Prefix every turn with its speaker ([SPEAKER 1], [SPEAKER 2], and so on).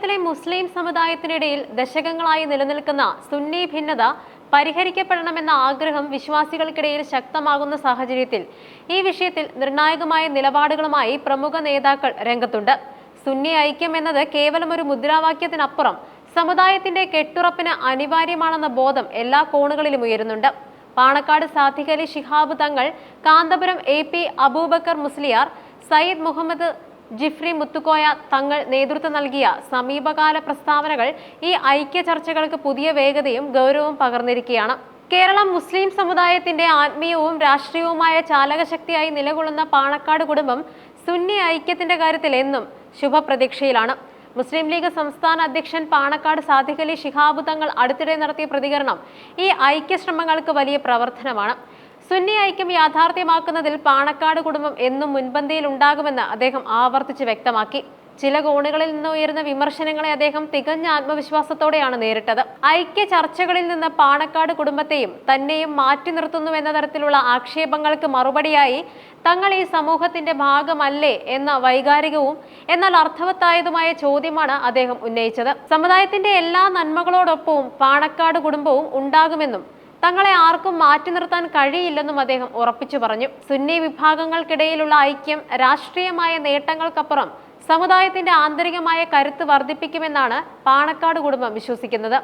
[SPEAKER 1] കേരളത്തിലെ മുസ്ലിം സമുദായത്തിനിടയിൽ ദശകങ്ങളായി നിലനിൽക്കുന്ന സുന്നി ഭിന്നത പരിഹരിക്കപ്പെടണമെന്ന ആഗ്രഹം വിശ്വാസികൾക്കിടയിൽ ശക്തമാകുന്ന സാഹചര്യത്തിൽ ഈ വിഷയത്തിൽ നിർണായകമായ നിലപാടുകളുമായി പ്രമുഖ നേതാക്കൾ രംഗത്തുണ്ട്. സുന്നി ഐക്യം എന്നത് കേവലം ഒരു മുദ്രാവാക്യത്തിനപ്പുറം സമുദായത്തിന്റെ കെട്ടുറപ്പിന് അനിവാര്യമാണെന്ന ബോധം എല്ലാ കോണുകളിലും ഉയരുന്നുണ്ട്. പാണക്കാട് സാദിഖ് അലി ശിഹാബ് തങ്ങൾ, കാന്തപുരം AP അബൂബക്കർ മുസ്ലിയാർ, സയ്യിദ് മുഹമ്മദ് ജിഫ്രി മുത്തുക്കോയ തങ്ങൾ നേതൃത്വം നൽകിയ സമീപകാല പ്രസ്താവനകൾ ഈ ഐക്യ ചർച്ചകൾക്ക് പുതിയ വേഗതയും ഗൗരവവും പകർന്നിരിക്കുകയാണ്. കേരളം മുസ്ലിം സമുദായത്തിന്റെ ആത്മീയവും രാഷ്ട്രീയവുമായ ചാലകശക്തിയായി നിലകൊള്ളുന്ന പാണക്കാട് കുടുംബം സുന്നി ഐക്യത്തിന്റെ കാര്യത്തിൽ എന്നും ശുഭപ്രതീക്ഷയിലാണ്. മുസ്ലിം ലീഗ് സംസ്ഥാന അധ്യക്ഷൻ പാണക്കാട് സാദിഖ് അലി ശിഹാബ് തങ്ങൾ അടുത്തിടെ നടത്തിയ പ്രതികരണം ഈ ഐക്യ ശ്രമങ്ങൾക്ക് വലിയ പ്രവർത്തനമാണ്. സുന്നി ഐക്യം യാഥാർത്ഥ്യമാക്കുന്നതിൽ പാണക്കാട് കുടുംബം എന്നും മുൻപന്തിയിൽ ഉണ്ടാകുമെന്ന് അദ്ദേഹം ആവർത്തിച്ച് വ്യക്തമാക്കി. ചില കോണുകളിൽ നിന്ന് ഉയർന്ന വിമർശനങ്ങളെ അദ്ദേഹം തികഞ്ഞ ആത്മവിശ്വാസത്തോടെയാണ് നേരിട്ടത്. ഐക്യ ചർച്ചകളിൽ നിന്ന് പാണക്കാട് കുടുംബത്തെയും തന്നെയും മാറ്റി നിർത്തുന്നുവെന്ന തരത്തിലുള്ള ആക്ഷേപങ്ങൾക്ക് മറുപടിയായി തങ്ങൾ ഈ സമൂഹത്തിന്റെ ഭാഗമല്ലേ എന്ന വൈകാരികവും എന്നാൽ അർത്ഥവത്തായതുമായ ചോദ്യമാണ് അദ്ദേഹം ഉന്നയിച്ചത്. സമുദായത്തിന്റെ എല്ലാ നന്മകളോടൊപ്പവും പാണക്കാട് കുടുംബവും ഉണ്ടാകുമെന്നും തങ്ങളെ ആർക്കും മാറ്റി നിർത്താൻ കഴിയില്ലെന്നും അദ്ദേഹം ഉറപ്പിച്ചു പറഞ്ഞു. സുന്നി വിഭാഗങ്ങൾക്കിടയിലുള്ള ഐക്യം രാഷ്ട്രീയമായ നേട്ടങ്ങൾക്കപ്പുറം സമുദായത്തിന്റെ ആന്തരികമായ കരുത്ത് വർദ്ധിപ്പിക്കുമെന്നാണ് പാണക്കാട് കുടുംബം വിശ്വസിക്കുന്നത്.